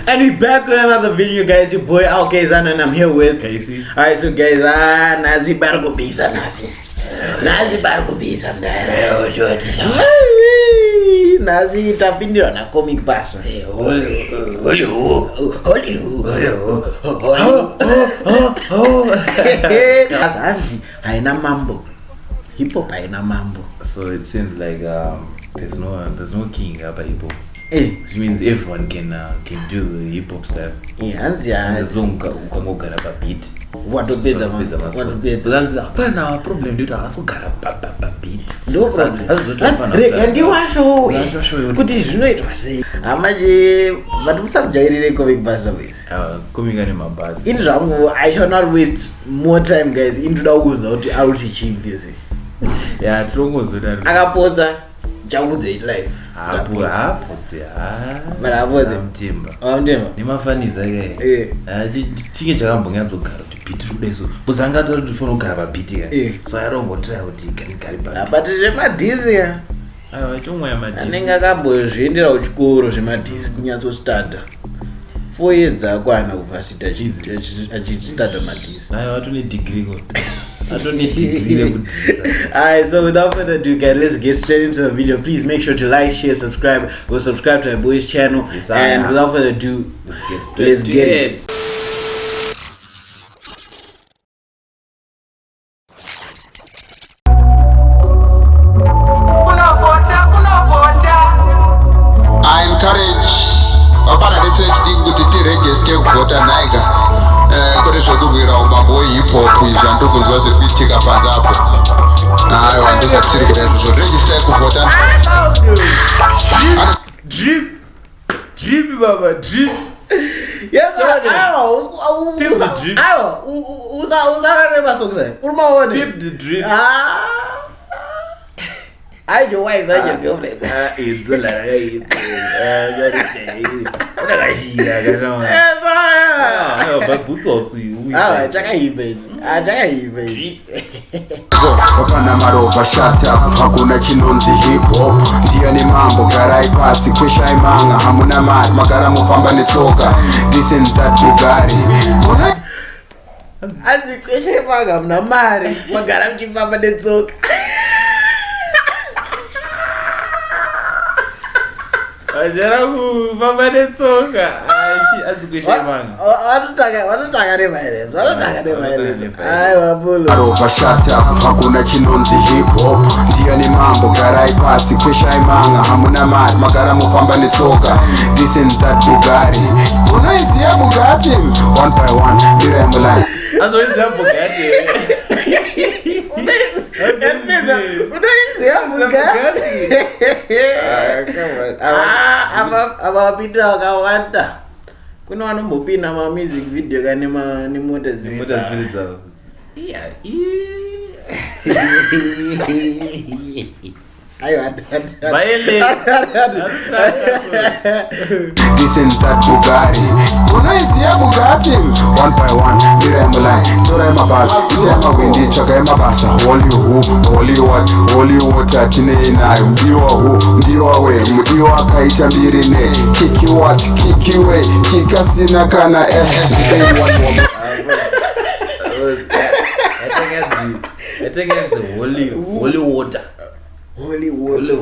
And we back with another video, guys. Your boy Kayzano, and I'm here with Casey. Alright, so guys, Nazi bargo bisa Nazi bargo bisa mdara. Nazi tapindira na comic pass. Holy. Haina Mambo. Hip hop Haina Mambo. So it seems like there's no king about hip hop. Which means everyone can do the hip hop stuff. Yeah, as long as you can get a beat. What do better? So that's the final problem. Do that? So get a beat. No problem. And you want to show? Could you know it was say? Amaje, but what's up? Jairi comic bus away. Coming on my bus. In Rambo, I shall not waste more time, guys. Into the woods out to cheap this. Yeah, true. So that. Agapoza, Jawude life. Nimafaniza ke chinge chakambonga zogara kuti beat rudeso buzanga tofuna kugara pa beat ka so I don't go try kuti can carry back but zvemadhizi ya aiwa chomwe ya madhizi anenge akambozviendera kuchikoro zvemadhizi kunyatso starter 4 years dzakwana kuvhasita achistata madhizi aiwa tone degree ko Alright, so without further ado, guys, let's get straight into the video. Please make sure to like, share, subscribe. Go subscribe to my boy's channel. Yes, and without further ado, let's get it. I encourage kuri zvekubwira umambo hip hop izvandu kunzwa zvekuitika panzapo aiwa ndozvatisiri kuda izvozvo register kuvhota drip baba drip uzarare masokisa uri maone pip the drip I your wife, I your girlfriend. It's a lie. But boots also you. Hapana maropa shut up, hakuna chinonzi hip hop. Ndiani mambo garai pasi kwesha imanga hamuna mari magara mufamba netsoka. Listen that Bugari. Andi kwesha imanga hamuna mari magara mufamba netsoka. Ajarahu baba netsoka azikushemanga wanotaka nevairezi aiwa bulu aropa shut up hakuna chinonzi hip hop ndiani mambo garai pasi kwesha imanga hamuna mari magara mufamba netsoka listen that Bugari unoiziya Bugatti one by one mira mulai azoiziya Bugatti abapinda wakawanda kuna vanombopinda mamusic video kane nemota dziri dzavo listen that Bugari unoiziya Bugatti one by one mira mulai tora mabasa sitema windi chaka mabasa holy water tine nayo ndiwa ndiwa we ndiwa akaita mbiri ne kiki what kiki we kikasina kana I think it's the holy water. Holy water.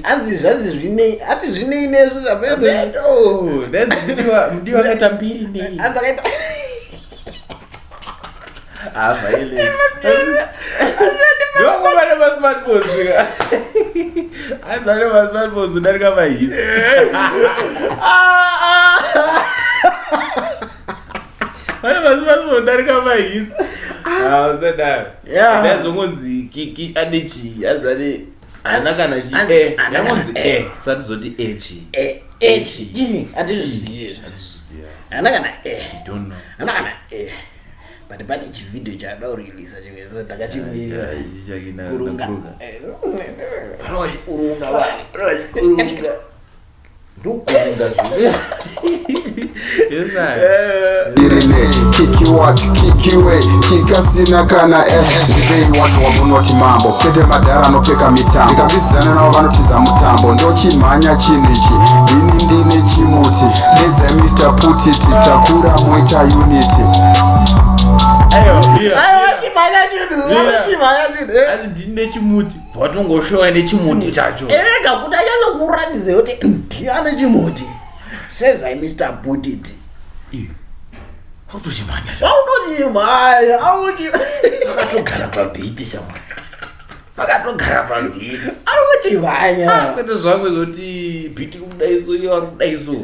Ati zvine inesu zvapedza. Oh, then mdiwa kaita mbiri nei. Andakaita. Vile. Ndio kwa bana smartphones. Andale smartphones ndari kama hits. Bana smartphones ndari kama hits. Said that. Yeah. There's ngonzi kiki adichi azale anakana chi yangonzi sati zoti echi adichiziye anakana don't know anakana but pane chivideo chada kurelease chimwe takachimira kurunga ndukurunga kiki what kiki we kikasina kana ndipei watu wabunoti mambo kwete madhara anopfeka mitambo ndikavidzana navo vanotiza mutambo ndochimhanya chinhu ichi ini ndini chimuti Nedza Mr. Putiti Takura moita unity ndine chimuti watongoshowa nechimuti chacho kakuti achanokuratidza kuti ndiane chimuti says I Mr. Putiti autochimanya akatogara pabhiti shamwari akatogara pabhiti autochimanya kwete zvamwe zoti bhiti rikudaiso iyo ari kudaiso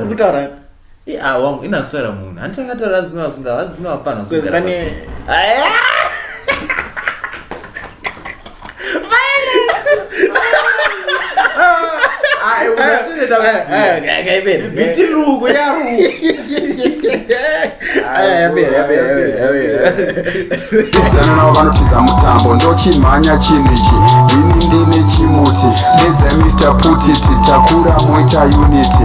kutaura wangu inaswera munhu handitangataura hanzimavafana bitiruku Kayzano vanotiza mutambo ndochimhanya chinhu ichi ini ndine chimuti Nedza Mr. Putiti Takura moita unity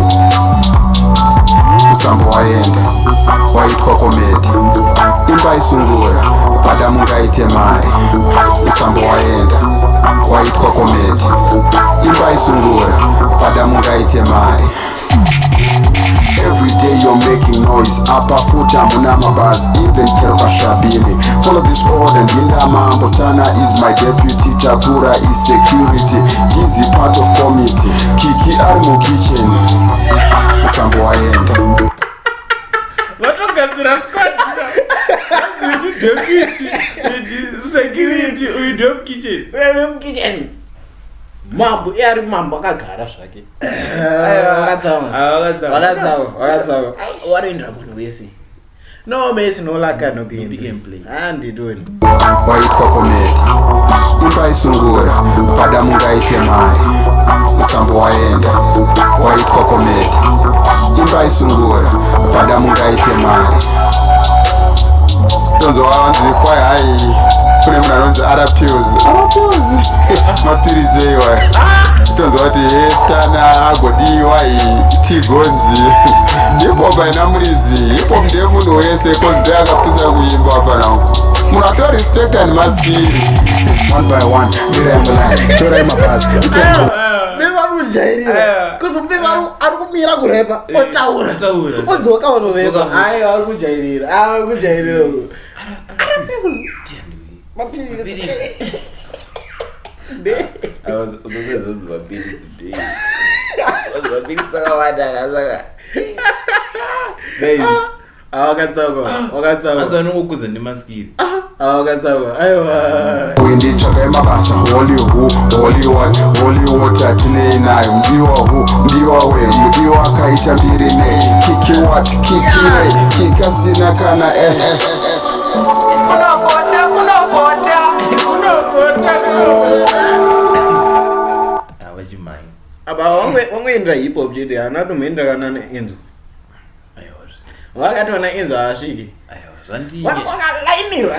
Musambo waenda waitwa komedi imba isungura pada mungaite mari Musambo waenda waitwa komedi imba isungura pada mungaite mari Every day you're making noise Apa futa hamuna mabasi Even chero kashabini Follow this order Haina Mambo Stana is my deputy Takura is security Jizi part of committee Kiki armo kitchen Musambo waenda vatogadzira squad deputy security uidop kitchen mambo ari mambo akagara zvake wakatsawa warindira munhu wese no mesi no laka no gameplay handitoni waitwa komedi imba isungura pada mungaite mari Musambo waenda waitwa komedi imba isungura pada mungaite mari tonzo wawanzi kwai hai kune munhu anonzi arapiuzi mapirizi eiwa tonzo wati stana agodiwa tigonzi hip-hop haina muridzi hip-hop ndiye munhu wese kozi ndiye akapisa kuimba panangu munhu atorespect and maskiri one by one mirayambulan torai mabhazi vevarujairira kuzi ari kumira kurepa otaura odzoka onorepa ai ari kujairira wakatsaanongokuza nemaskiri wakatsawa aiwa kuinditsvakai mabasa hollywood hatinei nayo mudiwa hu mudiwa we mudiwa akaita mbiri nei kikiwat kikirei kikasina kana apa wangoendera hip-hop chete hana tomhenda kana neenzo wakatona enzo haasviki wakalainirwa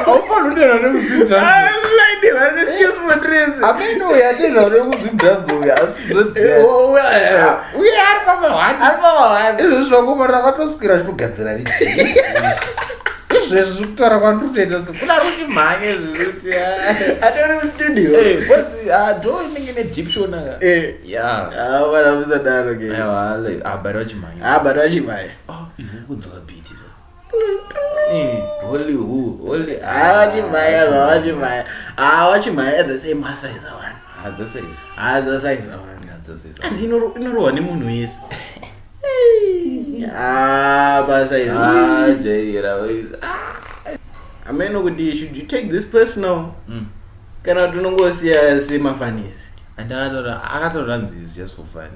aufana amenoyatenha nekuzvidhanzo uya uye ari pamahwani izvi zvakomara vakatoswira zvitogadzira izvezvi zvekutaura kwandiritoita kuna ruchimhanye zviruti atori mustudio do inenge nedipshonaka vana musadaro ke bari wachimhanya bari wachimhanya kunzwa bhiti wachimhanya at the same size avanhu inorohwa nemunhu wese ameno kuti should you take this personal kana kuti unongosiya semafanisi akataura nzizi just for fun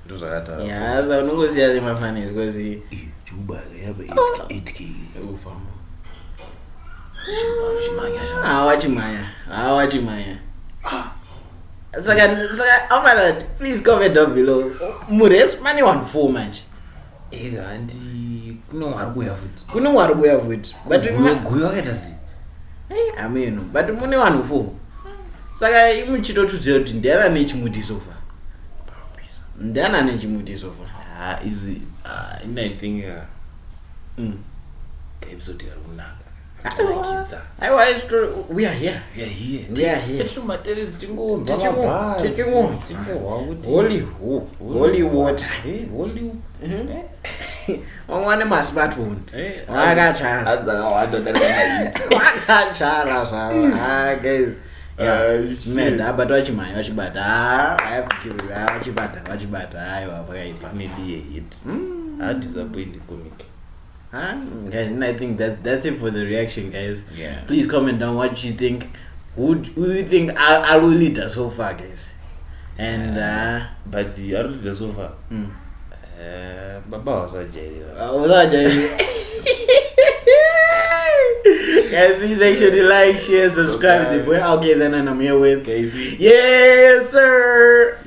ndo zvakataura unongosiya semafanisi because juba yaba 8k ufamo wachimhanya saka amana please comment down below muresi mane 1-4 manje handi kunomwari kuya futi guyo wakaita sei ameno but mune 1-4 saka imuchitotudzira kuti ndiana nechimuti sofa izi I think episode yari kunaka We are here. Holy water. One my smartphone. Man, but watch but I have to give it watch but I Maybe a hit. I disappoint the comic. Guys, and I think that's it for the reaction, guys. Yeah. Please comment down what you think. Who you think I will lead us so far, guys? And but the other so far. Baba was a jail. Guys, please make sure to like, share, subscribe to the boy. Okay, then I'm here with Kayzy. Yes, sir.